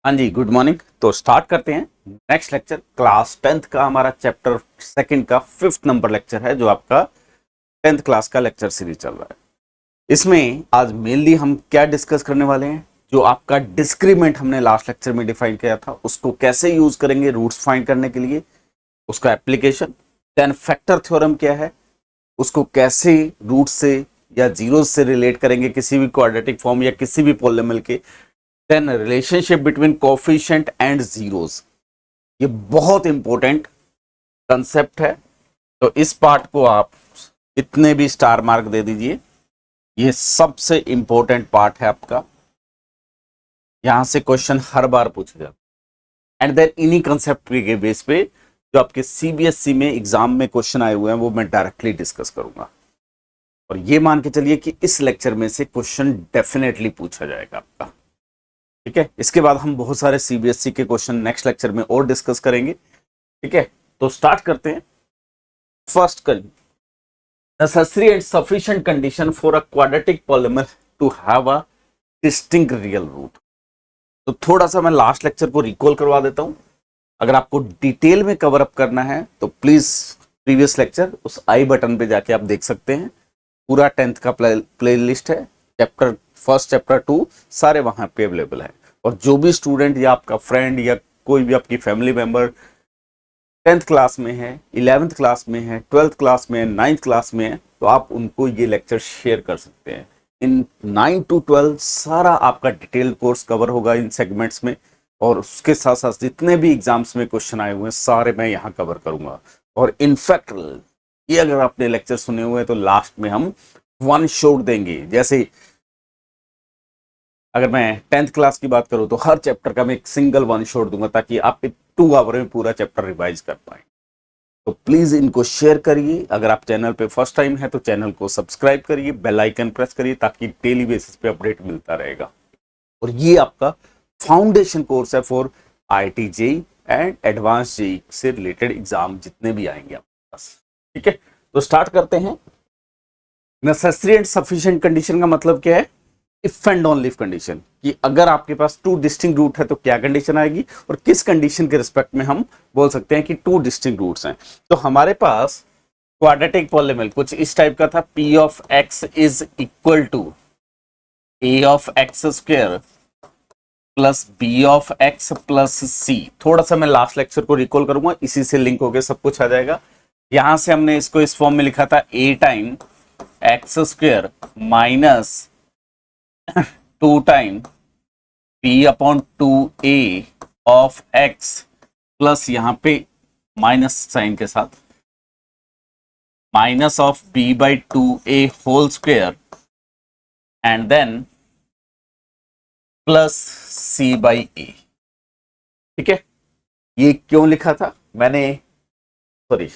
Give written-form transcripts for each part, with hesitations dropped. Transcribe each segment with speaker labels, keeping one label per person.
Speaker 1: हाँ जी, good morning. तो start करते हैं नेक्स्ट लेक्चर। क्लास 10th का हमारा चैप्टर सेकंड का 5th नंबर लेक्चर है, जो आपका 10th क्लास का लेक्चर सीरीज चल रहा है। इसमें आज मेनली हम क्या डिस्कस करने वाले हैं, जो आपका डिस्क्रीमेंट हमने लास्ट लेक्चर में डिफाइन किया था, उसको कैसे यूज करेंगे रूट्स फाइंड करने के लिए, उसका एप्लीकेशन। देन फैक्टर थ्योरम क्या है, उसको कैसे रूट से या जीरोस से रिलेट करेंगे किसी भी क्वाड्रेटिक फॉर्म या किसी भी पॉलिनोमियल के। Then relationship between coefficient and zeros, ये बहुत इंपॉर्टेंट कंसेप्ट है। तो इस पार्ट को आप इतने भी स्टार मार्क दे दीजिए, ये सबसे इंपॉर्टेंट पार्ट है आपका। यहां से क्वेश्चन हर बार पूछा जाता है। एंड देन इन्हीं कंसेप्ट के बेस पे जो आपके सीबीएसई में एग्जाम में क्वेश्चन आए हुए हैं वो मैं डायरेक्टली डिस्कस करूंगा। और ये मान के चलिए कि इस लेक्चर में से क्वेश्चन डेफिनेटली पूछा जाएगा आपका। ठीक है, इसके बाद हम बहुत सारे सीबीएसई के क्वेश्चन नेक्स्ट लेक्चर में और डिस्कस करेंगे। ठीक है, तो स्टार्ट करते हैं। फर्स्ट कर necessary and sufficient condition for a quadratic polynomial to have a distinct real root। तो थोड़ा सा मैं लास्ट लेक्चर को रिकॉल करवा देता हूं। अगर आपको डिटेल में कवर अप करना है तो प्लीज प्रीवियस लेक्चर उस आई बटन पे जाके आप देख सकते हैं। पूरा 10th का प्लेलिस्ट है, चैप्टर फर्स्ट चैप्टर 2 सारे वहां पे अवेलेबल है। और जो भी स्टूडेंट या आपका फ्रेंड या कोई भी आपकी फैमिली मेंबर 10th क्लास में है, 11th क्लास में है, 12th क्लास में है, 9th क्लास में है, तो आप उनको ये लेक्चर शेयर कर सकते हैं। इन 9 to 12 सारा आपका डिटेल्ड कोर्स कवर होगा इन सेगमेंट्स में। और उसके साथ साथ जितने भी एग्जाम्स में क्वेश्चन आए हुए हैं सारे मैं यहाँ कवर करूंगा। और इनफैक्ट ये अगर आपने लेक्चर सुने हुए हैं तो लास्ट में हम वन शॉट देंगे। जैसे अगर मैं 10th क्लास की बात करूं तो हर चैप्टर का मैं एक सिंगल वन शॉट दूंगा, ताकि आप 2 आवर में पूरा चैप्टर रिवाइज कर पाए। तो प्लीज इनको शेयर करिए। अगर आप चैनल पे फर्स्ट टाइम है तो चैनल को सब्सक्राइब करिए, बेल आइकन प्रेस करिए, ताकि डेली बेसिस पे अपडेट मिलता रहेगा। और ये आपका फाउंडेशन कोर्स है for IIT JEE and advance JEE से रिलेटेड एग्जाम जितने भी आएंगे आपके पास। ठीक है, तो स्टार्ट करते हैं। नेसेसरी एंड सफिशिएंट कंडीशन का मतलब क्या है? If and only if condition, कि अगर आपके पास 2 डिस्टिंक्ट रूट है तो क्या कंडीशन आएगी, और किस कंडीशन के रिस्पेक्ट में हम बोल सकते हैं कि 2 डिस्टिंक्ट रूट्स हैं। तो हमारे पास क्वाड्रेटिक पॉलिनोमियल कुछ इस टाइप का था, p of x is equal to a of x square plus b of x plus c। थोड़ा सा मैं लास्ट लेक्चर को रिकॉल करूंगा, इसी से लिंक होकर सब कुछ आ जाएगा। यहां से हमने इसको इस फॉर्म में लिखा था a time X square minus 2 time p upon 2a of x plus यहां पे माइनस साइन के साथ minus of b by 2a whole square and then plus c by a। ठीक है, ये क्यों लिखा था मैंने, सॉरी,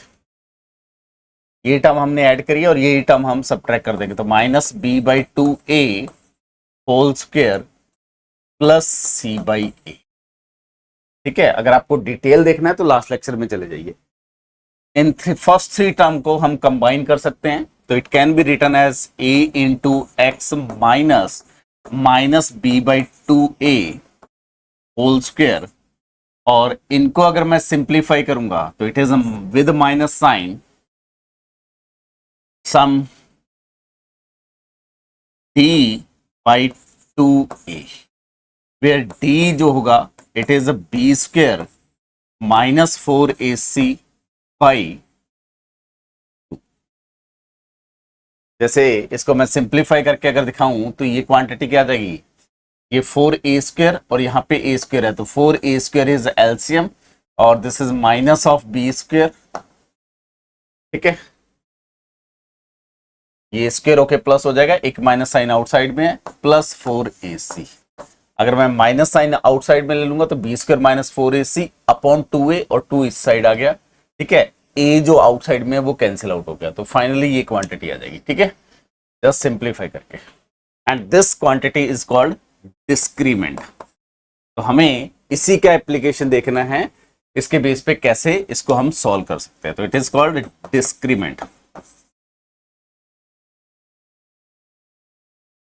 Speaker 1: ये टर्म हमने ऐड करी है और ये टर्म हम सबट्रैक्ट कर देंगे। तो minus b by 2a whole square plus c by a। ठीक है, अगर आपको डिटेल देखना है तो लास्ट लेक्चर में चले जाइए। इन फर्स्ट 3 टर्म को हम कंबाइन कर सकते हैं, तो it can be written as a into X minus minus B by 2a whole square. और इनको अगर मैं सिंप्लीफाई करूंगा तो it is with minus sign some d by 2a, where d जो होगा it is b square minus 4ac by. जैसे इसको मैं सिंप्लीफाई करके अगर दिखाऊं तो ये क्वांटिटी क्या आ जाएगी, ये 4a स्क्वायर और यहाँ पे a स्क्वायर है, तो 4a स्क्वायर इज एलसीएम और this is minus of b square. ठीक है, ये स्क्वायर होके प्लस हो जाएगा, एक माइनस साइन आउटसाइड में है, प्लस 4ac। अगर मैं माइनस साइन आउटसाइड में ले लूंगा तो b square minus 4ac upon 2a और 2 इस साइड आ गया। ठीक है, a जो आउटसाइड में है वो कैंसिल आउट हो गया, तो फाइनली ये क्वांटिटी आ जाएगी। ठीक है, जस्ट सिंप्लीफाई करके, and this quantity is called discriminant. तो हमें इसी का एप्लीकेशन देखना है, इसके बेस पे कैसे इसको हम सॉल्व कर सकते हैं। तो it is called discriminant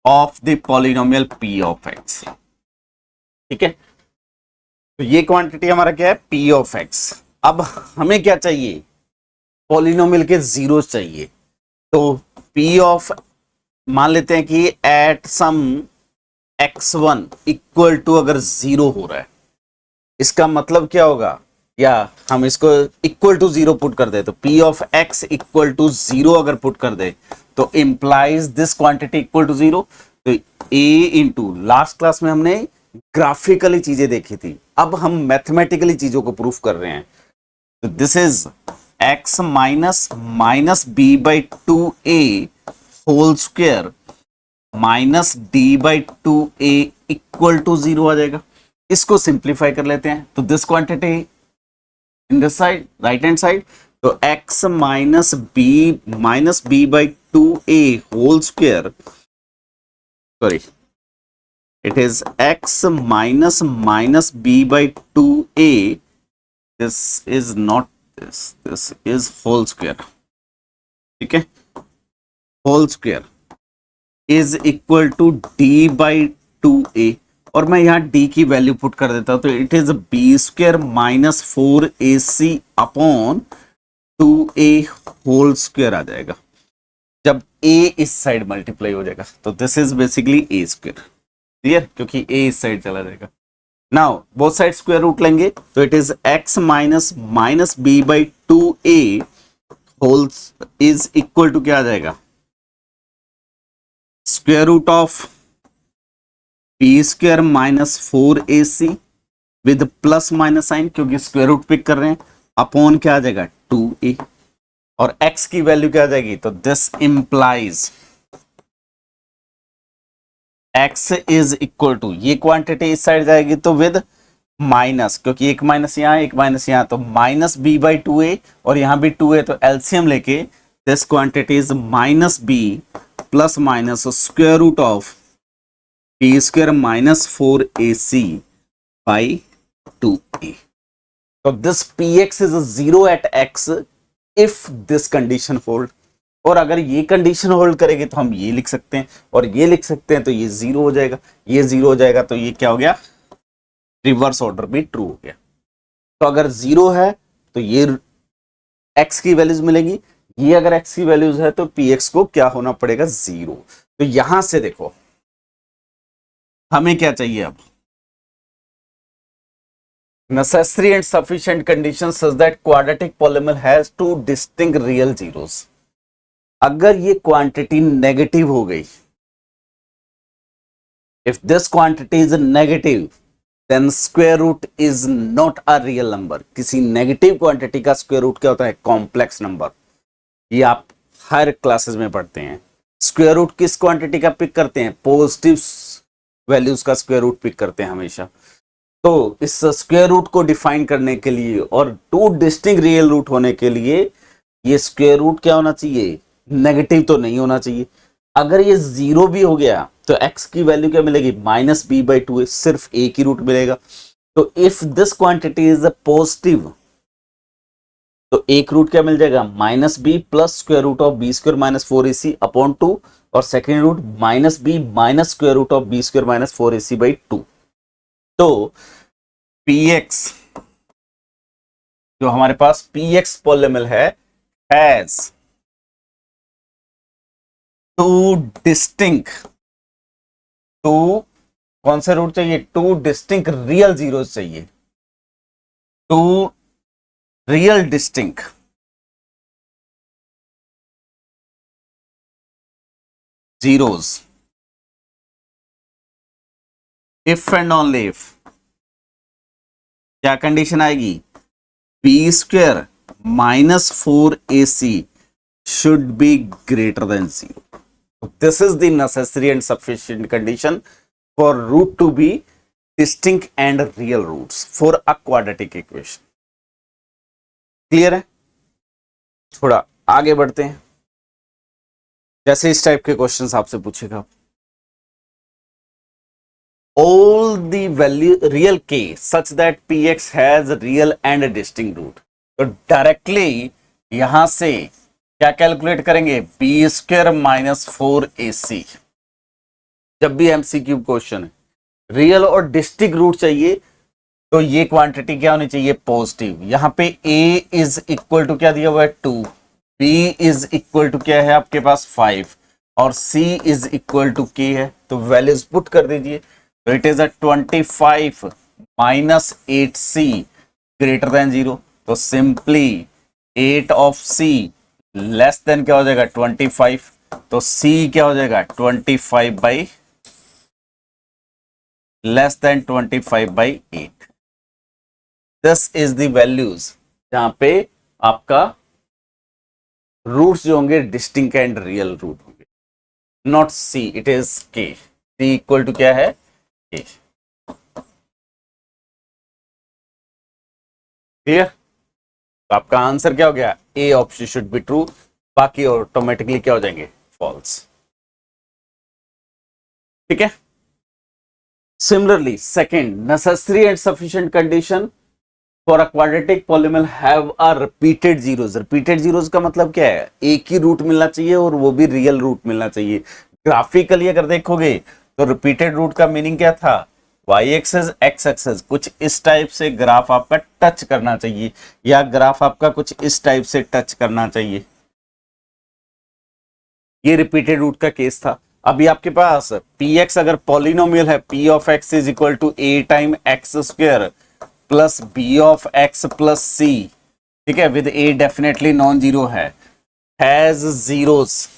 Speaker 1: of the polynomial p of x। ठीक है, तो ये क्वांटिटी हमारा क्या है, पी ऑफ एक्स। अब हमें क्या चाहिए, पॉलिनोमियल के जीरोस चाहिए। तो पी ऑफ, मान लेते हैं कि at some x1 equal to अगर जीरो हो रहा है, इसका मतलब क्या होगा, या हम इसको इक्वल टू जीरो पुट कर दे, तो p of x equal to zero अगर पुट कर दे तो implies this quantity equal to zero. तो a इंटू, लास्ट क्लास में हमने ग्राफिकली चीजें देखी थी, अब हम मैथमेटिकली चीजों को प्रूफ कर रहे हैं। तो this is x minus minus B by two A whole square minus D by two A equal to zero आ जाएगा। इसको सिंप्लीफाई कर लेते हैं, तो this quantity in this side, right hand side, तो x minus B by two A whole square, sorry it is x minus minus b by 2a, this is not this is whole square, ठीक है, whole square is equal to d by 2a, और मैं यहाँ d की value put कर देता हूं, तो it is B square minus 4ac upon 2a whole square आ जाएगा, जब a इस साइड मल्टीप्लाई हो जाएगा, तो this is basically a square, clear, क्योंकि a इस साइड चला जाएगा। Now both side square root लेंगे, तो it is x minus minus B by two A whole is equal to क्या आ जाएगा, square root of B square minus 4ac with plus minus sign, क्योंकि square root pick कर रहे हैं, upon क्या आ जाएगा 2a, और x की वैल्यू क्या आ जाएगी, तो this implies x is equal to, ये क्वांटिटी इस साइड जाएगी तो विद माइनस, क्योंकि एक माइनस यहां एक माइनस यहां, तो minus B by two a, और यहां भी 2a, तो एलसीएम लेके this quantity is minus B plus minus square root of B square minus 4ac by 2a। तो this px is zero at x if this condition hold, और अगर ये condition hold करेगी तो हम ये लिख सकते हैं, और ये लिख सकते हैं, तो ये जीरो हो जाएगा, ये जीरो हो जाएगा, तो ये क्या हो गया, रिवर्स ऑर्डर भी ट्रू हो गया। तो अगर जीरो है तो ये x की वैल्यूज मिलेगी, ये अगर x की वैल्यूज है तो px को क्या होना पड़ेगा, जीरो। तो यहां से देखो हमें क्या चाहिए, अब necessary and sufficient conditions such that quadratic polynomial has two distinct real zeros। अगर ये क्वांटिटी नेगेटिव हो गई, if this quantity is negative then square root is not a real number. किसी नेगेटिव क्वांटिटी का स्क्वायर रूट क्या होता है, complex number, ये आप हर क्लासेस में पढ़ते हैं। स्क्वायर रूट किस क्वांटिटी का पिक करते हैं, पॉजिटिव वैल्यूज का स्क्वायर रूट पिक करते हैं हमेशा। तो इस स्क्वायर रूट को डिफाइन करने के लिए और टू डिस्टिंक्ट रियल रूट होने के लिए ये स्क्वायर रूट क्या होना चाहिए, नेगेटिव तो नहीं होना चाहिए। अगर ये जीरो भी हो गया तो x की वैल्यू क्या मिलेगी, माइनस बी बाई टू, सिर्फ a की रूट मिलेगा। तो if this quantity is positive तो एक रूट क्या मिल जाएगा, minus B plus square root of B square minus 4ac upon 2, और second root minus b minus square root of B square minus 4ac by 2। तो px जो हमारे पास px पॉलिनोमियल है हैज टू डिस्टिंक्ट, टू कौन से root चाहिए, two distinct real zeros चाहिए, two real distinct zeros if and only if क्या कंडीशन आएगी, b square minus 4ac should be greater than 0. So this is the necessary and sufficient condition for root to be distinct and real roots for a quadratic equation. Clear है? थोड़ा आगे बढ़ते हैं, जैसे इस type के questions आपसे पूछेगा, all the value real k such that px has real and distinct root। तो डायरेक्टली यहां से क्या कैलकुलेट करेंगे, बी स्क्वायर माइनस 4ac। जब भी एमसीक्यू क्वेश्चन है, रियल और डिस्टिंक्ट रूट चाहिए तो ये क्वांटिटी क्या होनी चाहिए, पॉजिटिव। यहाँ पे a इज इक्वल टू क्या दिया हुआ है 2, b इज इक्वल टू क्या है आपके पास 5 और c is equal to k है। तो वैल्यूज पुट कर दीजिए। तो it is a 25 minus 8c greater than 0। तो simply 8 of c less than क्या हो जाएगा 25। तो c क्या हो जाएगा 25 by less than 25 by 8। This is the values जहां पे आपका रूट्स जो होंगे डिस्टिंक्ट एंड रियल रूट होंगे, नॉट सी, इट इज के। सी इक्वल टू क्या है के। क्लियर? तो आपका आंसर क्या हो गया, A option should be true, बाकी ऑटोमेटिकली क्या हो जाएंगे, फॉल्स। ठीक है। Similarly second, necessary and sufficient condition for a quadratic polynomial have a repeated zeros. Repeated zeros का मतलब क्या है, एक ही रूट मिलना चाहिए और वो भी रियल रूट मिलना चाहिए। ग्राफिकली अगर देखोगे तो रिपीटेड रूट का मीनिंग क्या था, वाई एक्सेस एक्स एक्सेस कुछ इस टाइप से ग्राफ आपका टच करना चाहिए, या ग्राफ आपका कुछ इस टाइप से टच करना चाहिए। ये रिपीटेड रूट का केस था। अभी आपके पास पी एक्स अगर पॉलिनोमियल है, P of X is equal to A time X square plus B of X plus C, ठीक है, with A definitely non zero है, has zeros,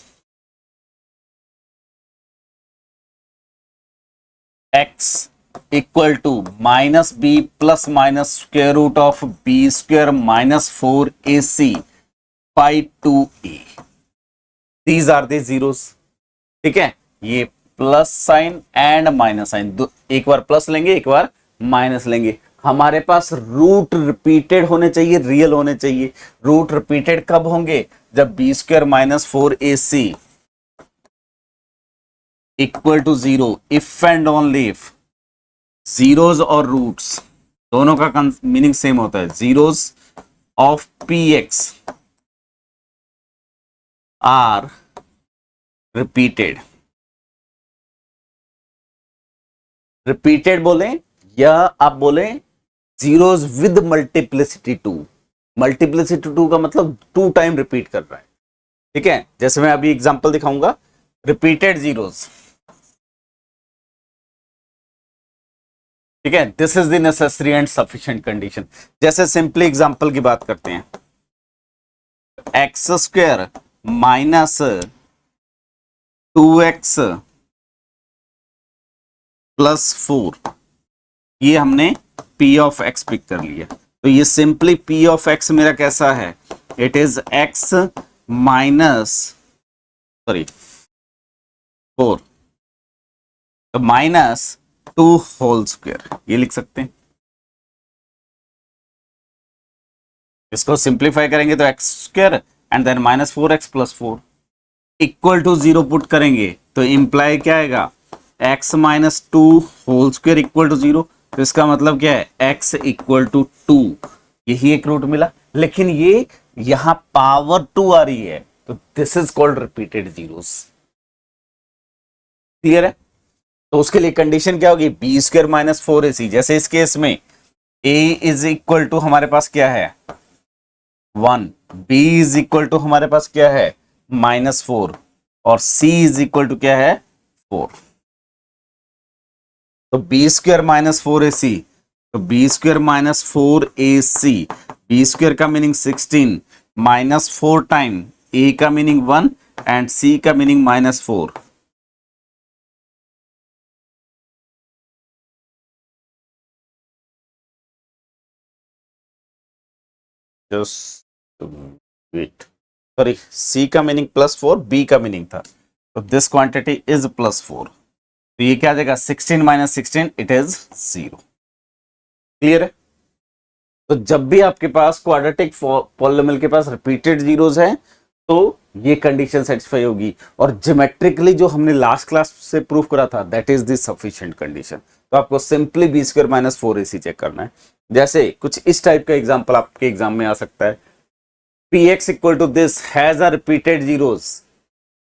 Speaker 1: X equal to minus B plus minus square root of B square minus 4ac by 2a। These are the zeros. ठीक है, ये plus sign and minus sign, एक बार plus लेंगे एक बार minus लेंगे। हमारे पास रूट रिपीटेड होने चाहिए, रियल होने चाहिए। रूट रिपीटेड कब होंगे, जब b square minus 4ac equal to 0, if and only if zeros और रूट्स दोनों का मीनिंग सेम होता है। Zeros of p x are repeated. Repeated बोले या आप बोले जीरोस विद मल्टीप्लिसिटी 2। मल्टीप्लिसिटी 2 का मतलब 2 टाइम रिपीट कर रहा है। ठीक है, जैसे मैं अभी एग्जांपल दिखाऊंगा, रिपीटेड जीरोस। ठीक है, this is the necessary and sufficient condition. जैसे सिंपली एग्जांपल की बात करते हैं, x square minus 2x plus 4, ये हमने p ऑफ x पिक कर लिया। तो ये सिंपली p ऑफ x मेरा कैसा है, it is x minus sorry 4 तो माइनस 2 होल स्क्वायर, ये लिख सकते हैं। इसको सिंप्लीफाई करेंगे तो x square and then minus 4x plus 4 equal to 0 put करेंगे तो इंप्लाई क्या आएगा, x minus 2 whole square equal to 0। तो इसका मतलब क्या है, x इक्वल टू 2, यही एक रूट मिला। लेकिन ये यहां पावर 2 आ रही है, तो this is called repeated zeros. Clear है? तो उसके लिए कंडीशन क्या होगी, बी स्क्वायर माइनस 4ac। जैसे इस केस में a इज इक्वल टू हमारे पास क्या है 1, b इज इक्वल टू हमारे पास क्या है माइनस 4 और c इज इक्वल टू क्या है 4। तो बी स्क्वायर माइनस 4ac, तो b square minus 4ac, b square का मीनिंग 16 माइनस 4 टाइम a का मीनिंग 1 एंड c का meaning minus 4। Just wait, sorry, c का मीनिंग प्लस 4, b का मीनिंग था, तो दिस क्वांटिटी इज प्लस 4। तो ये क्या आ जाएगा 16 माइनस 16, इट इज 0। क्लियर है? तो जब भी आपके पास क्वाड्रेटिक पॉलिनोमियल के पास रिपीटेड जीरोस हैं तो ये कंडीशन सेटिस्फाई होगी। और ज्योमेट्रिकली जो हमने लास्ट क्लास से प्रूव करा था, that is the sufficient condition. तो आपको simply b square minus 4ac check करना है। जैसे कुछ इस टाइप का एग्जांपल आपके एग्जाम में आ सकता है, px equal to this has a repeated zeros.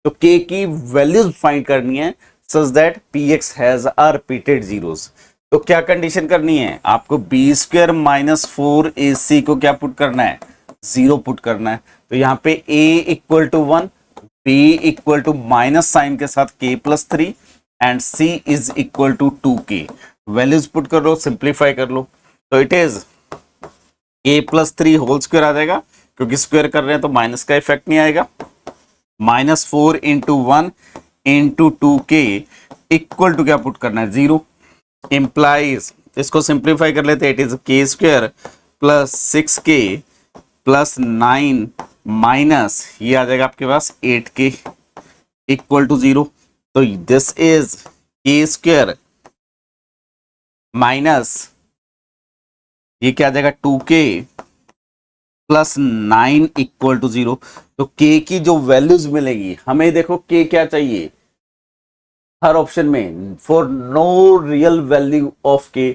Speaker 1: तो k की वैल्यूज फाइंड करनी है such that px has a repeated zeros. तो क्या कंडीशन करनी है आपको, बी स्क्वायर माइनस 4ac को क्या पुट करना है, 0 पुट करना है। तो यहाँ पे a equal to 1, b equal to minus sign के साथ k plus 3 and c is equal to 2k। Values put कर लो, सिंप्लीफाई कर लो, तो it is k plus 3 whole square आ जाएगा, क्योंकि स्क्वायर कर रहे हैं तो माइनस का इफेक्ट नहीं आएगा, -4 into 1 into 2k equal to क्या पुट करना है, 0। इंप्लाइज, इसको सिंप्लीफाई कर लेते हैं, it is k square plus 6k plus 9 minus ये आ जाएगा आपके पास 8k इक्वल टू 0। तो this is k square minus ये क्या आ जाएगा 2k प्लस 9 इक्वल टू 0। तो k की जो वैल्यूज मिलेगी हमें, देखो k क्या चाहिए हर ऑप्शन में, for no real value of k,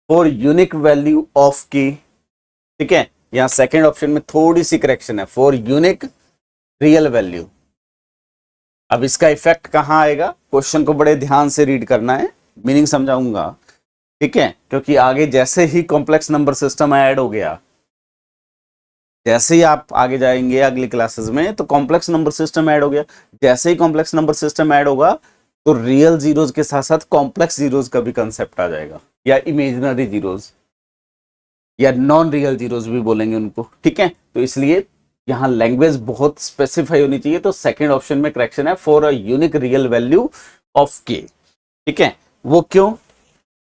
Speaker 1: for unique value of k, ठीक है। यहां सेकेंड ऑप्शन में थोड़ी सी करेक्शन है, फॉर यूनिक रियल वैल्यू। अब इसका इफेक्ट कहां आएगा, क्वेश्चन को बड़े ध्यान से रीड करना है, मीनिंग समझाऊंगा, ठीक है, क्योंकि आगे जैसे ही कॉम्प्लेक्स नंबर सिस्टम ऐड हो गया, जैसे ही आप आगे जाएंगे अगली क्लासेस में, तो कॉम्प्लेक्स नंबर सिस्टम ऐड हो गया, जैसे ही कॉम्प्लेक्स नंबर सिस्टम ऐड होगा तो रियल जीरोज के साथ साथ कॉम्प्लेक्स जीरोज का भी कंसेप्ट आ जाएगा, या इमेजिनरी जीरोज या नॉन रियल जीरोज भी बोलेंगे उनको, ठीक है। तो इसलिए यहाँ लैंग्वेज बहुत स्पेसिफाई होनी चाहिए। तो सेकंड ऑप्शन में करेक्शन है, for a unique real value of के, ठीक है। वो क्यों,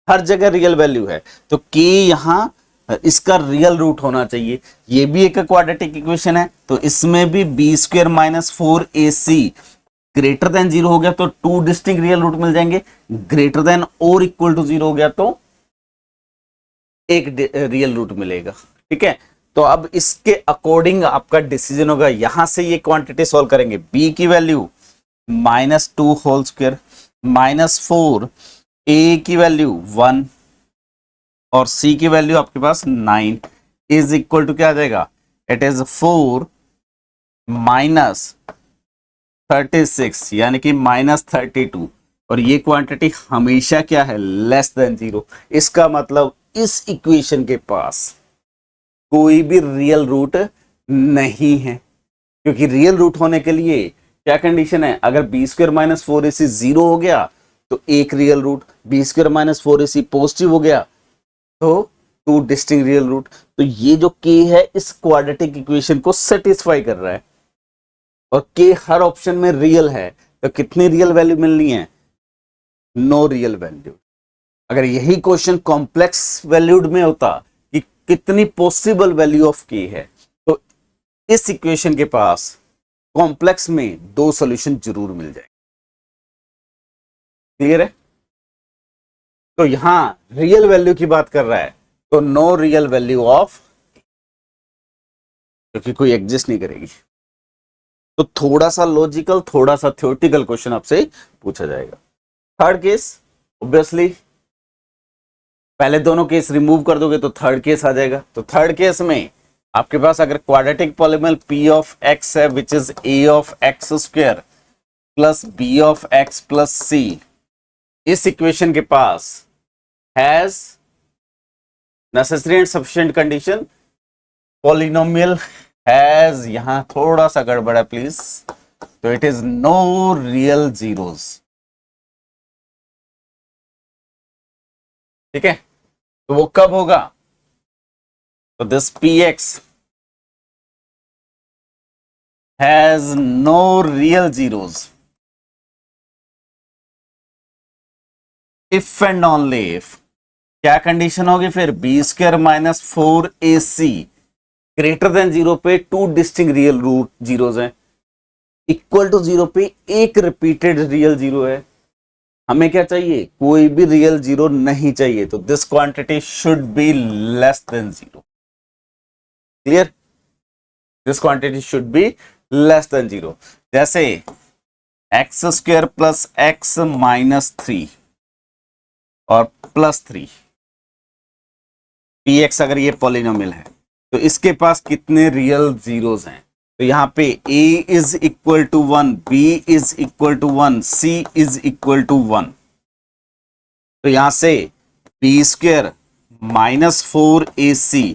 Speaker 1: हर जगह रियल वैल्यू है, तो के यहाँ इसका रियल रूट होना चाहिए। ये भी एक क्वाड्रेटिक इक्वेशन है, तो इसमें भी b square minus 4ac greater than 0 हो गया तो 2 डिस्टिंक्ट रियल रूट मिल जाएंगे, ग्रेटर देन और इक्वल टू 0 हो गया तो एक रियल रूट मिलेगा, ठीक है। तो अब इसके अकॉर्डिंग आपका डिसीजन होगा, यहां से ये क्वांटिटी सॉल्व करेंगे, b की वैल्यू -2 होल स्क्वायर -4, a की वैल्यू 1 और c की वैल्यू आपके पास 9 इज इक्वल टू क्या आ जाएगा, इट इज 4 माइनस 36 यानी कि -32, और ये क्वांटिटी हमेशा क्या है, लेस देन 0। इसका मतलब इस इक्वेशन के पास कोई भी रियल रूट नहीं है, क्योंकि रियल रूट होने के लिए क्या कंडीशन है, अगर बी स्क्वायर माइनस 4ac 0 हो गया तो एक real root, b square minus 4ac positive हो गया तो 2 डिस्टिंक्ट रियल रूट। तो ये जो k है इस क्वाड्रेटिक इक्वेशन को सेटिस्फाई कर रहा है, और k हर ऑप्शन में रियल है, तो कितनी रियल वैल्यू मिलनी है, नो रियल वैल्यू। अगर यही क्वेश्चन कॉम्प्लेक्स वैल्यूड में होता कि कितनी पॉसिबल वैल्यू ऑफ k है, तो इस इक्वेशन के पास कॉम्प्लेक्स में 2 सॉल्यूशन जरूर मिल जाए। क्लियर है। तो यहां रियल वैल्यू की बात कर रहा है, तो नो रियल वैल्यू ऑफ, क्योंकि कोई एग्जिस्ट नहीं करेगी। तो थोड़ा सा लॉजिकल, थोड़ा सा थ्योरेटिकल क्वेश्चन आपसे पूछा जाएगा। थर्ड केस, ऑब्वियसली पहले दोनों केस रिमूव कर दोगे तो थर्ड केस आ जाएगा। तो थर्ड केस में आपके पास अगर quadratic polynomial p of x है, which is a of x square plus b of x plus c, इस इक्वेशन के पास has necessary and sufficient condition, polynomial has, यहां थोड़ा सा गड़बड़ है प्लीज, तो it is no real zeros, ठीक है। तो वो कब होगा, तो this px has no real zeros if and only if, क्या कंडीशन होगी फिर, B square minus 4ac greater than 0 पे 2 डिस्टिंक्ट रियल रूट जीरोस हैं, इक्वल टू 0 पे एक रिपीटेड रियल जीरो है। हमें क्या चाहिए, कोई भी रियल जीरो नहीं चाहिए, तो this quantity should be less than 0। Clear, this quantity should be less than 0। जैसे x square plus x minus 3 और प्लस 3, px अगर ये पॉलिनोमियल है तो इसके पास कितने रियल जीरोस हैं, तो यहां पे a is equal to 1, b is equal to 1, c is equal to 1। तो यहां से b² माइनस 4ac,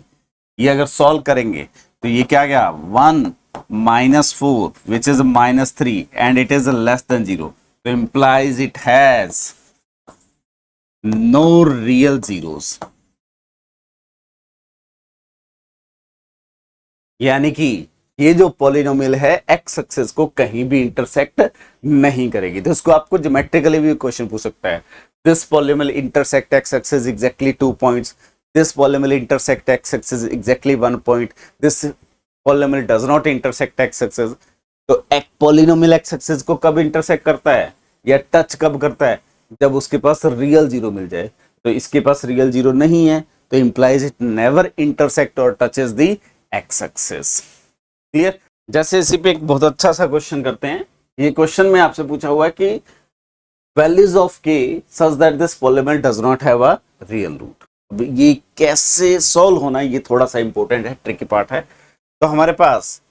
Speaker 1: ये अगर सॉल्व करेंगे तो ये क्या गया 1 minus 4 which is -3 and it is less than 0, तो implies it has no real zeros. यानी कि ये जो पॉलिनोमियल है एक्स एक्सिस को कहीं भी इंटरसेक्ट नहीं करेगी। तो इसको आपको ज्योमेट्रिकली भी क्वेश्चन पूछ सकता है, this polynomial intersect x axis exactly 2 points, this polynomial intersect x axis exactly 1 point, this polynomial does not intersect x axis. तो एक पॉलिनोमियल एक्स एक्सिस को कब इंटरसेक्ट करता है या टच कब करता है, जब उसके पास रियल जीरो मिल जाए। तो इसके पास रियल जीरो नहीं है, तो इंप्लाइज इट नेवर इंटरसेक्ट और touches the x axis. Clear. जैसे इसी पे एक बहुत अच्छा सा क्वेश्चन करते हैं। ये क्वेश्चन में आपसे पूछा हुआ है कि values of k such that this polynomial does not have a real root. ये कैसे सॉल्व होना है, ये थोड़ा सा इंपॉर्टेंट है, ट्रिकी पार्ट है। तो हमारे पास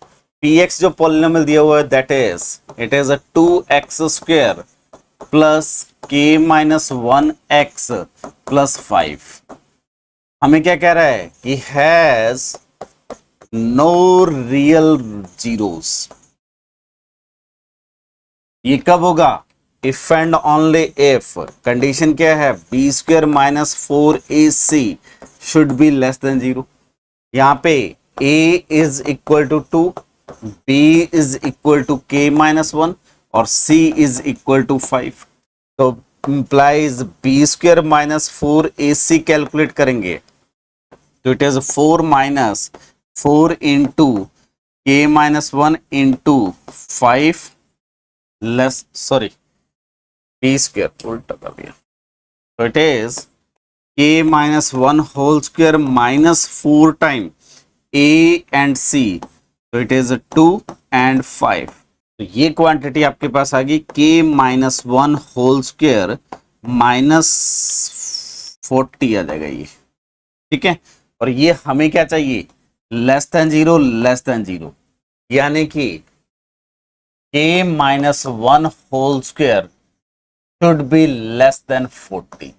Speaker 1: px जो पॉलिनोमियल दिया हुआ है that is it is a 2x² plus k minus 1x plus 5। हमें क्या कह रहा है कि हैज नो रियल जीरोस। ये कब होगा, if and only if condition क्या है, b² minus 4ac should be less than 0। यहां पे a is equal to 2, b is equal to k minus 1 और c इज इक्वल टू 5। तो implies b² minus 4ac calculate करेंगे तो it is 4 minus 4 into k minus 1 into 5 less b² उल्टा कर दिया, तो it is k minus 1 whole square minus 4 time a and c, तो it is 2 and 5। तो ये क्वांटिटी आपके पास आ गई k minus 1 whole square minus 40 आ जाएगा ये, ठीक है। और ये हमें क्या चाहिए, लेस देन 0 लेस देन 0, यानी कि k minus 1 whole square should be less than 40।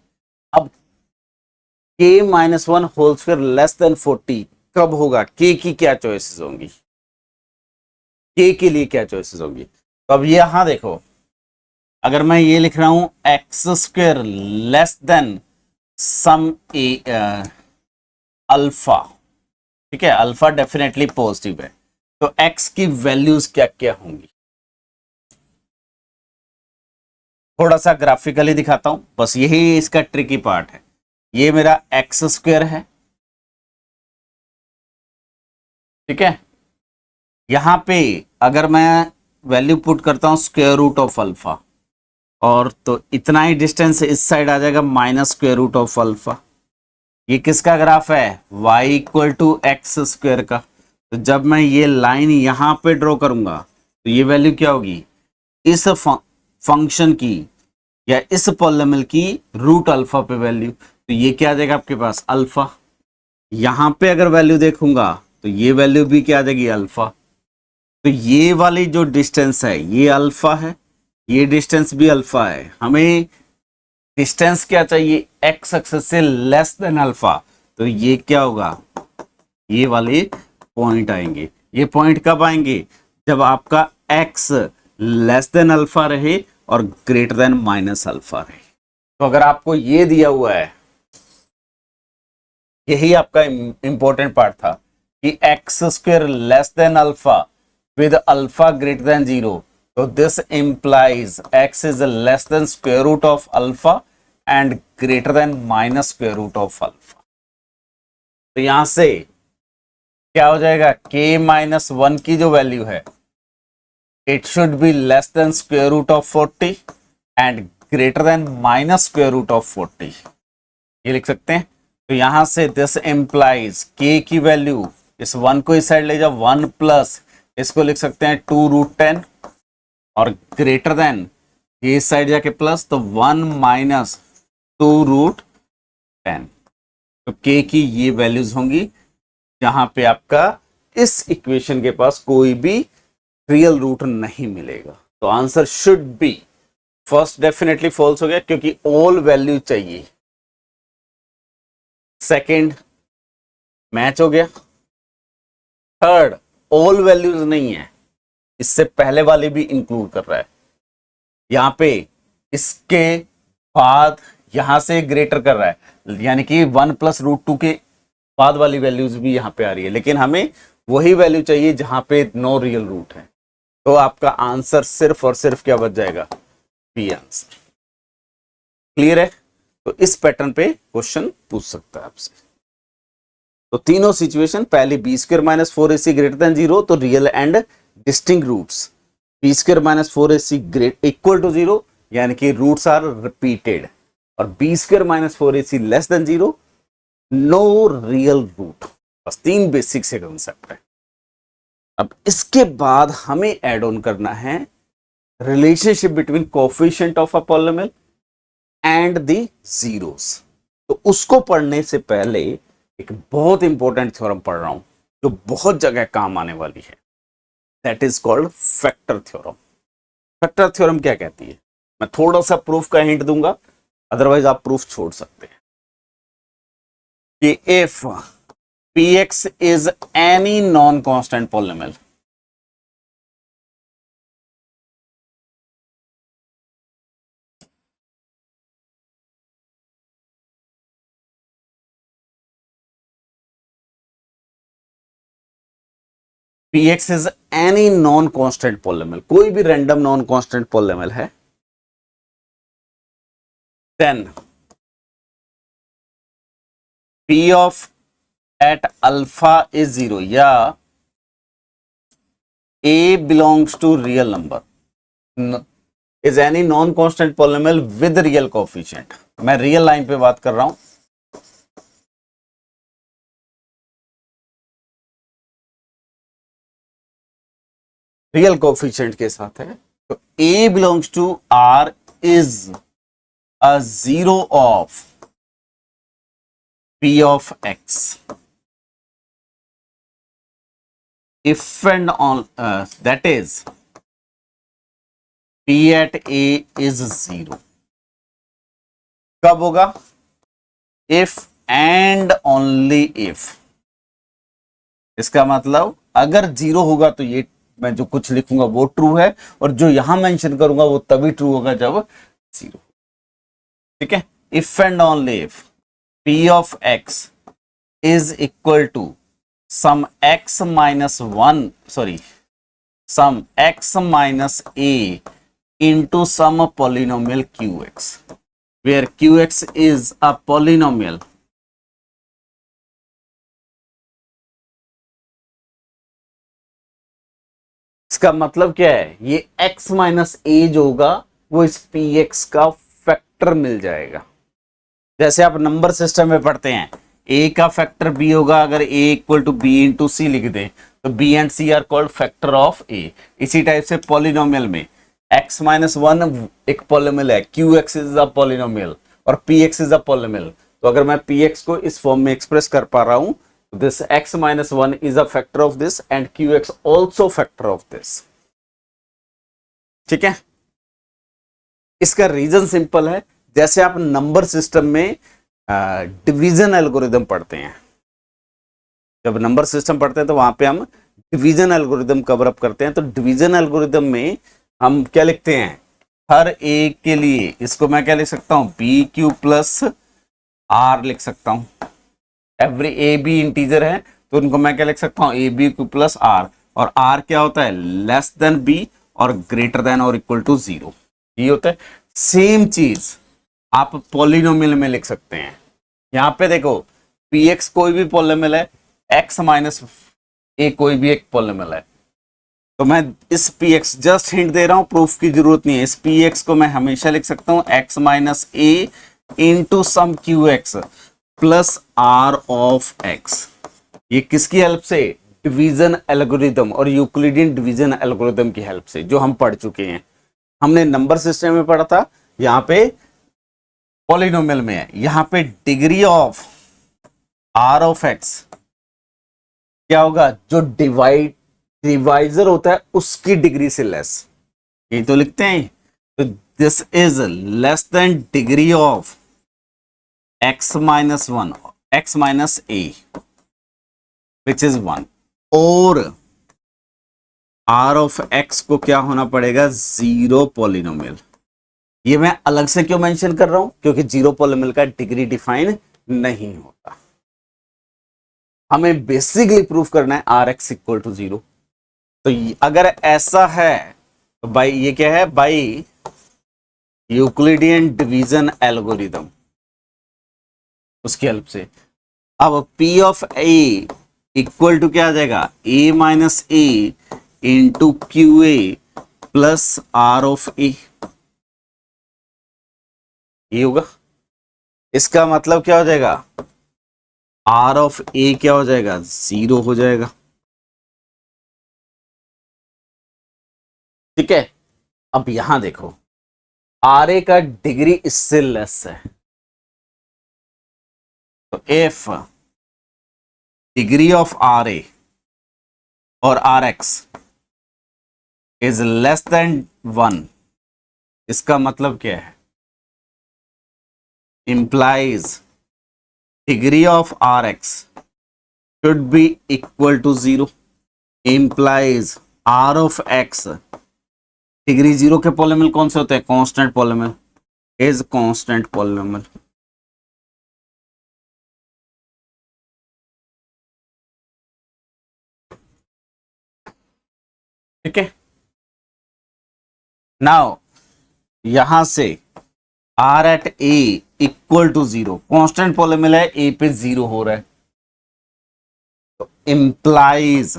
Speaker 1: अब k minus 1 whole square less than 40 कब होगा, k की क्या चॉइसेस होंगी, k के लिए क्या चॉइसेस होंगी। तो अब यहां देखो, अगर मैं ये लिख रहा हूं x² less then some alpha, ठीक है, अल्फा डेफिनेटली पॉजिटिव है, तो x की वैल्यूज क्या क्या होंगी, थोड़ा सा ग्राफिकली दिखाता हूं, बस यही इसका ट्रिकी पार्ट है। ये मेरा x² है, ठीक है। यहां पे अगर मैं वैल्यू पुट करता हूं स्क्वायर रूट ऑफ अल्फा, और तो इतना ही डिस्टेंस इस साइड आ जाएगा minus square root of alpha. ये किसका ग्राफ है, y इक्वल टू x² का। तो जब मैं ये लाइन यहां पे ड्रॉ करूंगा तो ये वैल्यू क्या होगी, इस फंक्शन की या इस पॉलिनोमियल की रूट अल्फा पे वैल्यू, तो ये क्या आ जाएगा आपके पास अल्फा। यहां पे अगर वैल्यू देखूंगा तो ये वैल्यू भी क्या आ जाएगी अल्फा। तो ये वाली जो डिस्टेंस है ये अल्फा है, ये डिस्टेंस भी अल्फा है। हमें डिस्टेंस क्या चाहिए, एक्स एक्सिस से लेस देन अल्फा, तो ये क्या होगा, ये वाले पॉइंट आएंगे। ये पॉइंट कब आएंगे, जब आपका एक्स लेस देन अल्फा रहे और ग्रेटर देन माइनस अल्फा रहे। तो अगर आपको ये दिया हुआ है, यही आपका इंपॉर्टेंट पार्ट था कि x² less than alpha with alpha greater than 0, तो this implies x is less than square root of alpha and greater than minus square root of alpha. तो यहां से क्या हो जाएगा, k माइनस 1 की जो वैल्यू है it should be less than square root of 40 and greater than minus square root of 40, ये लिख सकते हैं। तो यहां से दिस इंप्लाइज k की वैल्यू, इस 1 को इस साइड ले जाओ, 1 प्लस इसको लिख सकते हैं 2 रूट 10 और ग्रेटर देन ये इस साइड जाके प्लस, तो 1 माइनस 2 रूट 10। तो k की ये वैल्यूज होंगी जहां पे आपका इस इक्वेशन के पास कोई भी रियल रूट नहीं मिलेगा। तो answer should be first definitely false हो गया, क्योंकि ऑल वैल्यू चाहिए। सेकंड मैच हो गया। थर्ड ऑल वैल्यूज नहीं है, इससे पहले वाले भी इंक्लूड कर रहा है। यहां पे इसके बाद यहां से ग्रेटर कर रहा है, यानी कि 1 + √2 के बाद वाली वैल्यूज भी यहां पे आ रही है, लेकिन हमें वही वैल्यू चाहिए जहां पे नो रियल रूट है। तो आपका आंसर सिर्फ और सिर्फ क्या बच जाएगा, बी आंसर। क्लियर है? तो इस पैटर्न पे क्वेश्चन पूछ सकता है आपसे। तो तीनों सिचुएशन, पहले b² - 4ac > 0, तो real and distinct roots. b² - 4ac equal to 0, यानी कि रूट्स आर रिपीटेड, और b² - 4ac < 0, no real root. बस तीन बेसिक से कंसेप्ट है। अब इसके बाद हमें ऐड ऑन करना है relationship between coefficient of a polynomial and the zeros. तो उसको पढ़ने से पहले एक बहुत इंपॉर्टेंट थ्योरम पढ़ रहा हूं जो बहुत जगह काम आने वाली है, that is called factor theorem. Factor theorem क्या कहती है, मैं थोड़ा सा प्रूफ का हिंट दूंगा, अदरवाइज आप प्रूफ छोड़ सकते हैं। कि if px is any non-constant polynomial, px is any non-constant polynomial, कोई भी random non-constant polynomial है, then p of at alpha is 0 या a belongs to real number is any non-constant polynomial with real coefficient। मैं real line पे बात कर रहा हूं। रियल कोएफिशिएंट के साथ है, तो a belongs to R is a zero of p of x if and on that is p at a is 0। कब होगा, if and only if। इसका मतलब अगर 0 होगा तो ये मैं जो कुछ लिखूंगा वो ट्रू है, और जो यहां मेंशन करूंगा वो तभी ट्रू होगा जब 0। ठीक है, if and only if p of x is equal to some x minus 1, sorry, some x minus a into some polynomial qx, where qx is a polynomial इसका मतलब क्या है, ये x माइनस ए जो होगा वो इस px का फैक्टर मिल जाएगा। जैसे आप नंबर सिस्टम में पढ़ते हैं, a का फैक्टर b होगा, अगर a equal to b into C लिख दें तो b and c are called factor of a। इसी टाइप से पॉलिनोमियल में x माइनस 1 एक पॉलिनोमियल है, qx इज अ पॉलिनोमियल और px इज अ पॉलिनोमियल। तो अगर मैं px को इस फॉर्म में एक्सप्रेस कर पा रहा हूं, this x minus 1 is a factor of this and qx also factor of this। ठीक है, इसका रीजन सिंपल है, जैसे आप नंबर सिस्टम में डिवीजन एल्गोरिदम पढ़ते हैं, जब नंबर सिस्टम पढ़ते हैं तो वहां पे हम डिवीजन एल्गोरिदम कवर अप करते हैं। तो डिवीजन एल्गोरिदम में हम क्या लिखते हैं, हर एक के लिए इसको मैं क्या लिख सकता हूं, बी क्यू प्लस आर लिख सकता हूं। एवरी ए बी इंटीजर है तो उनको मैं क्या लिख सकता हूं, a b q plus r, और आर क्या होता है, लेस देन बी और ग्रेटर देन और इक्वल टू 0, ये होता है। सेम चीज आप पॉलिनोमियल में लिख सकते हैं। यहां पे देखो px कोई भी पॉलिनोमियल है, x माइनस ए कोई भी एक पॉलिनोमियल है, तो मैं इस px जस्ट हिंट दे रहा हूं, प्रूफ की जरूरत नहीं है। इस px को मैं हमेशा लिख सकता हूं x minus A into some q x plus are of x. ये किसकी हेल्प से, डिवीजन एल्गोरिदम और यूक्लिडियन डिवीजन एल्गोरिदम की हेल्प से, जो हम पढ़ चुके हैं। हमने नंबर सिस्टम में पढ़ा था, यहां पे पॉलिनोमियल में है। यहां पे degree of r of x क्या होगा, जो डिवाइजर होता है उसकी डिग्री से लेस, ये तो लिखते हैं। तो this is less then degree of x minus 1 x minus A which is 1 और r ऑफ x को क्या होना पड़ेगा, जीरो पॉलिनोमियल। ये मैं अलग से क्यों मेंशन कर रहा हूं, क्योंकि जीरो पॉलिनोमियल का डिग्री डिफाइन नहीं होता। हमें बेसिकली प्रूफ करना है R X equal to zero. तो अगर ऐसा है तो बाई ये क्या है, बाई यूक्लिडियन डिवीजन एल्गोरिदम, उसकी हेल्प से अब P of A equal to क्या आ जाएगा, a minus A into Q A plus are of A, ये होगा। इसका मतलब क्या हो जाएगा, आर ऑफ ए क्या हो जाएगा, जीरो हो जाएगा। ठीक है, अब यहां देखो आर ए का डिग्री इससे लेस है, तो if degree of r a और r x is less than 1, इसका मतलब क्या है, implies degree of Rx should be equal to 0, implies R of x degree 0 के पॉलिनोमियल कौन से होते हैं, constant polynomial, is constant polynomial. ठीक है, नाउ यहां से R at A equal to 0, constant polynomial है, A पे 0 हो रहा है, तो इंप्लाइज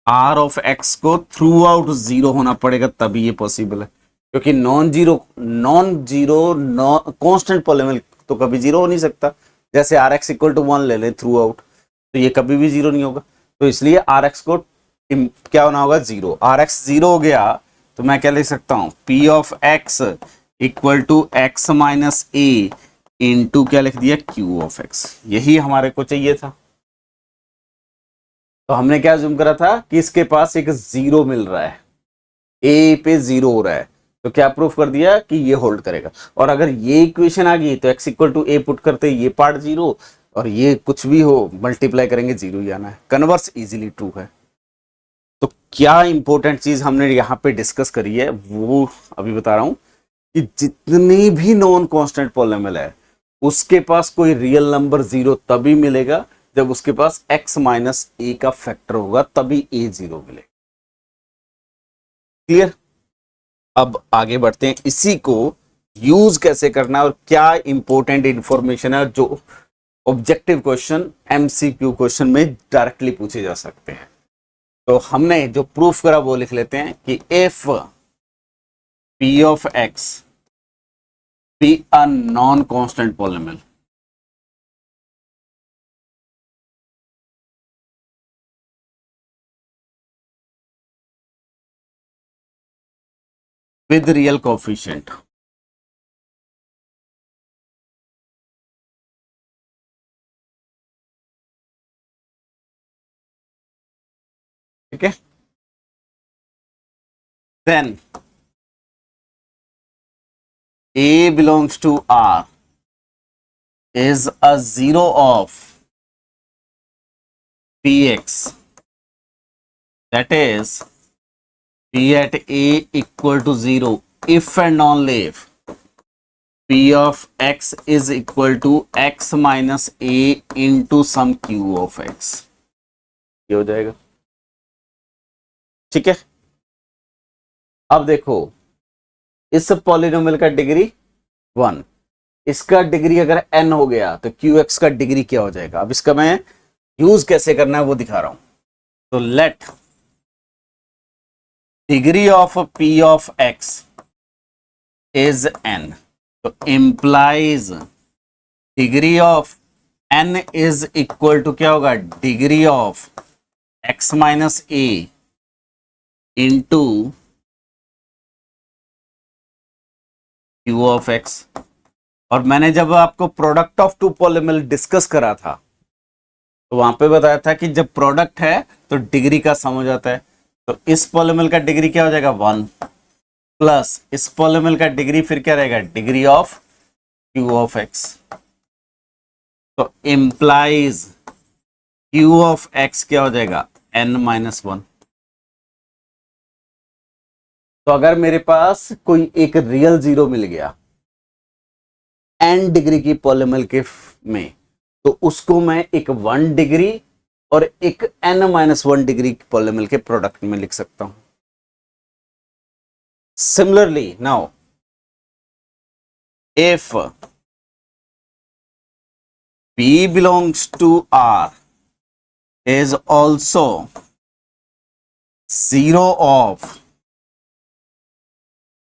Speaker 1: R ऑफ x को थ्रू आउट 0 होना पड़ेगा, तभी ये पॉसिबल है। क्योंकि नॉन जीरो कांस्टेंट पॉलिनोमियल तो कभी 0 हो नहीं सकता। जैसे आर एक्स इक्वल टू 1 ले लें थ्रू आउट, तो ये कभी भी 0 नहीं होगा। तो इसलिए आर एक्स को क्या होना होगा, 0। आर एक्स 0 हो गया तो मैं क्या लिख सकता हूं, P of x equal to x minus A into क्या लिख दिया, Q ऑफ x। यही हमारे को चाहिए था। तो हमने क्या जूम करा था कि इसके पास एक 0 मिल रहा है, a पे 0 हो रहा है, तो क्या प्रूफ कर दिया कि ये होल्ड करेगा। और अगर ये इक्वेशन आ गई तो x equal to a put करते ये पार्ट 0 और ये कुछ भी हो मल्टीप्लाई करेंगे 0 ही आना है। कन्वर्स इजीली ट्रू है। तो क्या इंपॉर्टेंट चीज हमने यहाँ पे डिस्कस करी है वो अभी बता रहा हूं कि जितनी भी नॉन कांस्टेंट पॉलिनोमियल है उसके पास कोई रियल नंबर 0 तभी मिलेगा जब उसके पास x माइनस ए का फैक्टर होगा, तभी a 0 मिलेगा। क्लियर। अब आगे बढ़ते हैं, इसी को यूज कैसे करना है और क्या इंपॉर्टेंट इंफॉर्मेशन है जो ऑब्जेक्टिव क्वेश्चन एमसीक्यू क्वेश्चन में डायरेक्टली पूछे जा सकते हैं। तो हमने जो प्रूफ करा वो लिख लेते हैं कि if p of x be a non constant polynomial with real coefficient, ठीक है, then a belongs to R is a 0 of px, that is p at a equal to 0 if and only if p of x is equal to x minus a into some q of x। ये हो जाएगा। ठीक है, अब देखो इस polynomial का degree 1, इसका डिग्री अगर n हो गया तो qx का डिग्री क्या हो जाएगा। अब इसका मैं यूज कैसे करना है वो दिखा रहा हूं। तो let degree of p of x is n, तो implies degree of n is equal to क्या होगा, degree of x minus A into q of x। और मैंने जब आपको product of two polynomial discuss करा था तो वहां पे बताया था कि जब प्रोडक्ट है तो डिग्री का सम हो जाता है। तो इस पॉलिनोमियल का डिग्री क्या हो जाएगा, 1 प्लस इस पॉलिनोमियल का डिग्री फिर क्या रहेगा, degree of q of x। तो इम्प्लाइज क्यू ऑफ एक्स क्या हो जाएगा, n-1। तो अगर मेरे पास कोई एक रियल जीरो मिल गया n डिग्री की पॉलीनोमियल के में, तो उसको मैं एक 1 डिग्री और एक n-1 डिग्री पॉलीनोमियल के प्रोडक्ट में लिख सकता हूं। Similarly now if p belongs to R is also zero of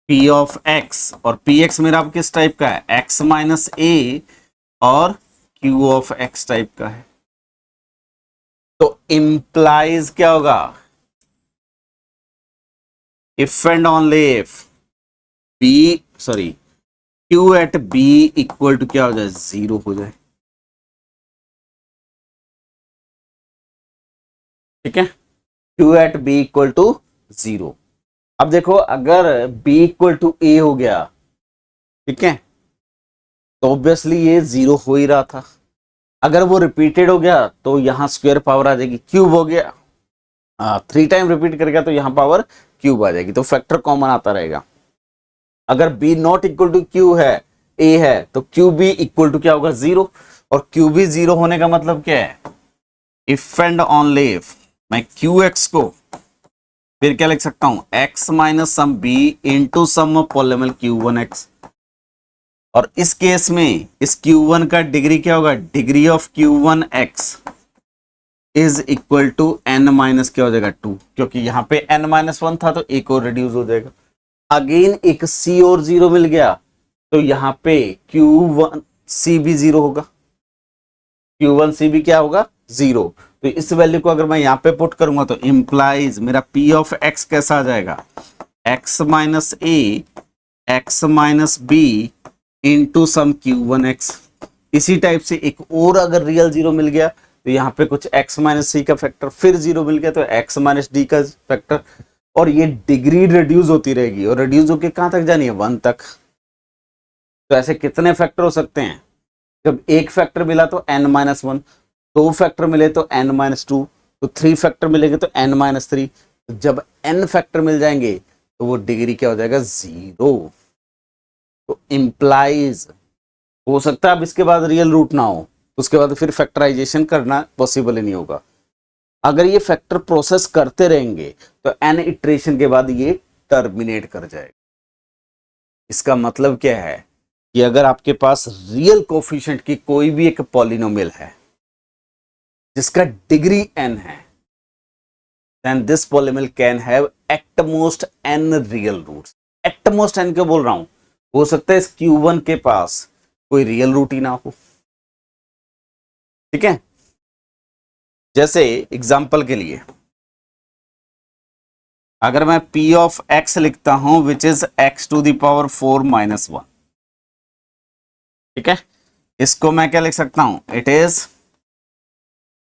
Speaker 1: p of x, और px मेरा अब किस टाइप का है, x माइनस a और q ऑफ x टाइप का है। तो इंप्लाइज क्या होगा, if and only if q at b equal to क्या हो जाए, 0 हो जाए। ठीक है, q at b equal to 0। अब देखो अगर b इक्वल टू a हो गया, ठीक है, तो ऑब्वियसली ये 0 हो ही रहा था। अगर वो रिपीटेड हो गया तो यहां स्क्वायर पावर आ जाएगी, क्यूब हो गया 3 टाइम रिपीट करेगा तो यहां पावर क्यूब आ जाएगी, तो फैक्टर कॉमन आता रहेगा। अगर b not equal to q है, a है, तो क्यू बी इक्वल टू क्या होगा, 0। और क्यू बी 0 होने का मतलब क्या है, इफ एंड ओनली इफ मैं क्यू एक्स को फिर क्या लिख सकता हूं, x minus some b into some polynomial q1x। और इस केस में इस q1 का डिग्री क्या होगा, degree of q1x is equal to n minus क्या हो जाएगा 2, क्योंकि यहां पे n-1 था तो एक और रिड्यूस हो जाएगा। अगेन एक c और 0 मिल गया, तो यहां पे q1c भी 0 होगा, q1c भी क्या होगा, 0। तो इस वैल्यू को अगर मैं यहां पे पुट करूंगा तो इंप्लाइज मेरा p ऑफ x कैसा आ जाएगा, x minus a x minus b into some q1x। इसी टाइप से एक और अगर रियल 0 मिल गया तो यहाँ पे कुछ x माइनस सी का फैक्टर, फिर 0 मिल गया तो x माइनस डी का फैक्टर, और ये डिग्री रिड्यूस होती रहेगी और रिड्यूस होकर कहां तक जानी है, 1 तक। तो ऐसे कितने फैक्टर हो सकते हैं, जब एक फैक्टर मिला तो n-1, 2 फैक्टर मिले तो n-2, तो 3 फैक्टर मिलेंगे तो n-3। तो जब n फैक्टर मिल जाएंगे तो वो डिग्री क्या हो जाएगा, 0। तो इंप्लाइज हो सकता है अब इसके बाद रियल रूट ना हो, उसके बाद फिर फैक्टराइजेशन करना पॉसिबल ही नहीं होगा। अगर ये फैक्टर प्रोसेस करते रहेंगे तो n इटरेशन के बाद ये टर्मिनेट कर जाएगा। इसका मतलब क्या है कि अगर आपके पास रियल कोफिशिएंट की कोई भी एक पॉलिनोमियल है जिसका डिग्री n है, then this polynomial can have at most n real roots। at most n क्यों बोल रहा हूं, हो सकता है इस q1 के पास कोई रियल रूट ही ना हो। ठीक है, जैसे एग्जांपल के लिए अगर मैं p ऑफ x लिखता हूं which is x to the power 4 minus 1, ठीक है, इसको मैं क्या लिख सकता हूं, it is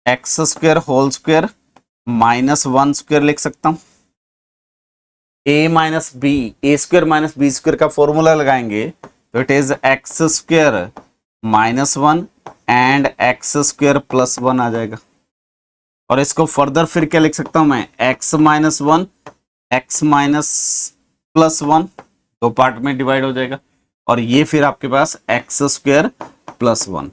Speaker 1: x square whole square minus 1 square लिख सकता हूं। a minus b, a square minus b square का फॉर्मूला लगाएंगे तो it is x square minus 1 and x square plus 1 आ जाएगा। और इसको फर्दर फिर क्या लिख सकता हूं मैं, x minus 1 x minus plus 1, 2 part में डिवाइड हो जाएगा, और ये फिर आपके पास एक्स स्क्वायर प्लस 1।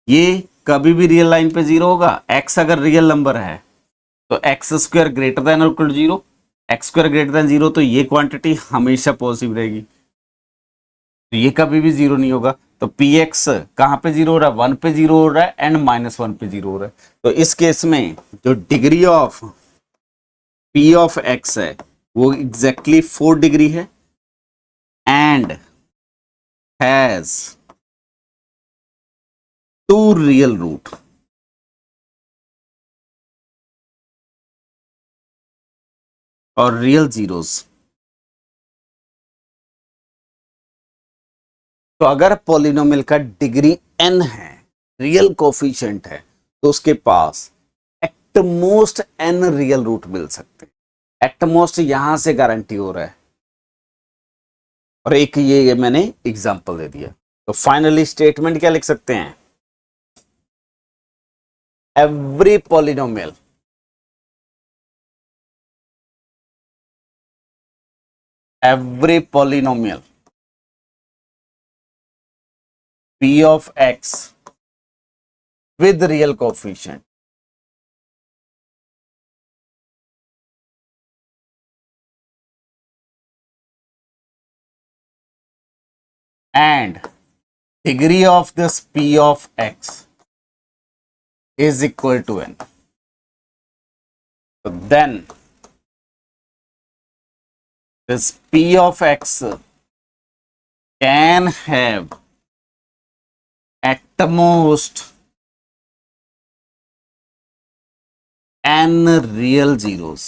Speaker 1: ये कभी भी रियल लाइन पे 0 होगा, x अगर रियल नंबर है तो एक्स स्क्वायर ग्रेटर देन और equal to 0, x square greater than 0, तो ये क्वांटिटी हमेशा पॉजिटिव रहेगी, तो ये कभी भी 0 नहीं होगा। तो px कहां पे 0 हो रहा है, 1 पे 0 हो रहा है एंड -1 पे 0 हो रहा है। तो इस केस में जो degree of p of x है वो एग्जैक्टली 4 डिग्री है एंड हैज 2 रियल रूट। और रियल जीरोस। तो अगर पॉलिनोमियल का डिग्री n है, रियल कोफिशिएंट है, तो उसके पास एटमोस्ट n रियल रूट मिल सकते हैं। एटमोस्ट यहां से गारंटी हो रहा है, और एक ये मैंने एग्जांपल दे दिया। तो फाइनली स्टेटमेंट क्या लिख सकते हैं, every polynomial p of x with real coefficient and degree of this p of x is equal to n. So then this p of x can have at the most n real zeros.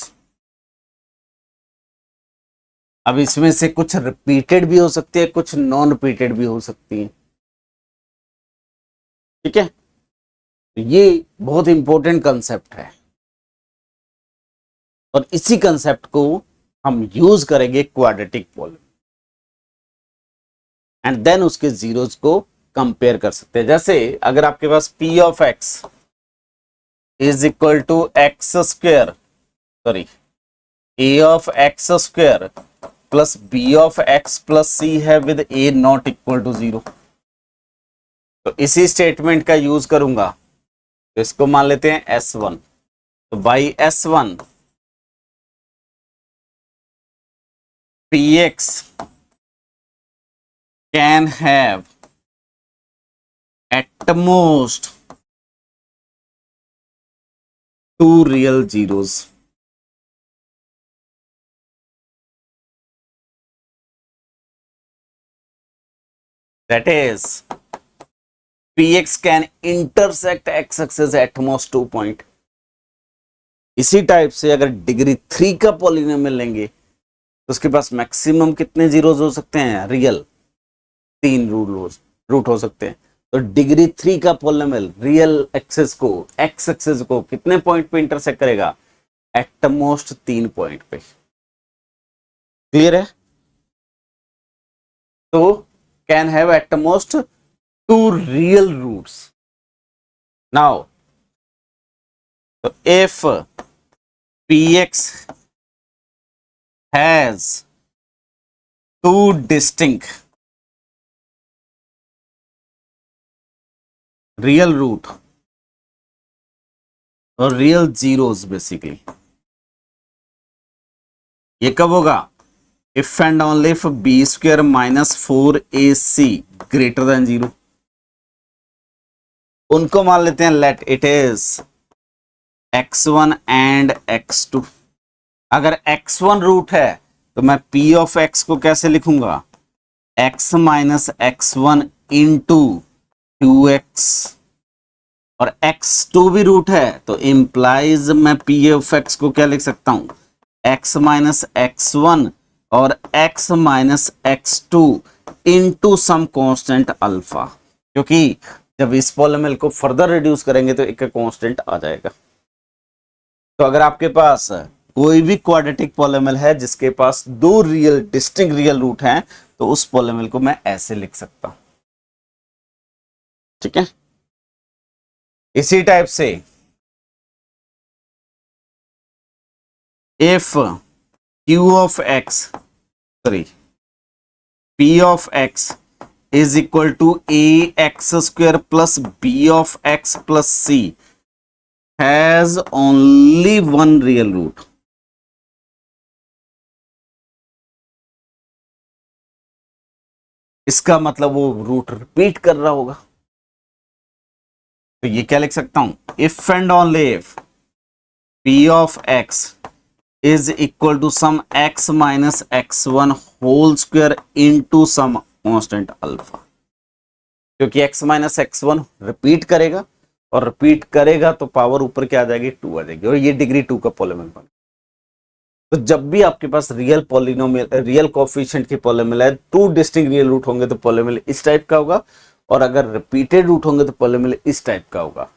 Speaker 1: अब इसमें से कुछ repeated भी हो सकती है, कुछ non repeated भी हो सकती है, ठीक है। तो ये बहुत इंपॉर्टेंट कंसेप्ट है और इसी कंसेप्ट को हम यूज करेंगे क्वाड्रेटिक पॉलिनोमियल एंड देन उसके जीरोस को कंपेयर कर सकते हैं। जैसे अगर आपके पास p of x is equal टू x square, sorry a of x square plus b of x plus c है with a not equal to 0, तो इसी स्टेटमेंट का यूज करूंगा। तो इसको मान लेते हैं S1, तो by S1 px can have at most two real zeros. That is, px can intersect x axis at most 2 point. इसी टाइप से अगर डिग्री 3 का पॉलिनोमियल लेंगे तो उसके पास मैक्सिमम कितने जीरोस हो सकते हैं? रियल 3 रूट हो सकते हैं। तो डिग्री 3 का पॉलिनोमियल रियल एक्सेस को, एक्स एक्सेस को कितने पॉइंट पे इंटरसेक्ट करेगा? एट मोस्ट 3 पॉइंट पे। क्लियर है? तो can have at most 2 real roots. Now if px has 2 distinct real root और real zeros basically, ये कब होगा? if and only if b square minus 4ac greater than 0। उनको मान लेते हैं let it is x1 and x2। अगर x1 root है तो मैं p ऑफ x को कैसे लिखूंगा? x minus x1 into 2x, और x2 भी रूट है तो इंप्लाइज मैं p ऑफ x को क्या लिख सकता हूं? x माइनस x1 और x minus x2 into some constant alpha, क्योंकि जब इस पॉलिनोमियल को फर्दर रिड्यूस करेंगे तो एक कांस्टेंट आ जाएगा। तो अगर आपके पास कोई भी क्वाड्रेटिक पॉलिनोमियल है जिसके पास 2 रियल डिस्टिंक्ट रियल रूट हैं तो उस पॉलिनोमियल को मैं ऐसे लिख सकता हूं, ठीक है। इसी टाइप से if q of x, sorry p of x is equal to ax square plus b of x plus c has only 1 real root, इसका मतलब वो रूट रिपीट कर रहा होगा। तो ये क्या लिख सकता हूं? If and only if p of x is equal to some x minus x1 whole square into some constant alpha, क्योंकि x माइनस x1 रिपीट करेगा और रिपीट करेगा तो पावर ऊपर क्या आ जाएगी? 2 आ जाएगी, और ये डिग्री 2 का पॉलिनोमियल बन। तो जब भी आपके पास रियल पॉलिनोमियल, रियल कोएफिशिएंट की पॉलिनोमियल है, 2 डिस्टिंक्ट रियल रूट होंगे तो पॉलिनोमियल इस टाइप का होगा, और अगर रिपीटेड रूट होंगे तो पॉलिनोमियल इस टाइप का होगा।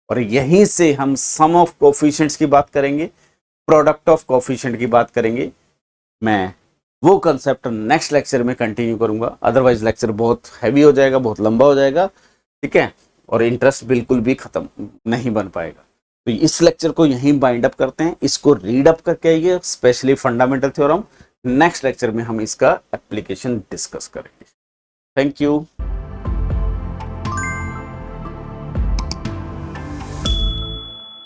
Speaker 1: और यहीं से हम सम ऑफ कोएफिशिएंट्स की बात करेंगे, प्रोडक्ट ऑफ कोएफिशिएंट की बात करेंगे। मैं वो कंसेप्ट नेक्स्ट लेक्चर में कंटिन्यू करूंगा, अदरवाइज लेक्चर बहुत हैवी हो जाएगा, बहुत लंबा हो जाएगा, ठीक है। और इंटरेस्ट बिल्कुल भी खत्म नहीं बन पाएगा। तो इस लेक्चर को यहीं बाइंड अप करते हैं, इसको रीड अप करके आइए, specially fundamental theorem. Next lecture में हम इसका एप्लीकेशन डिस्कस करेंगे। Thank you.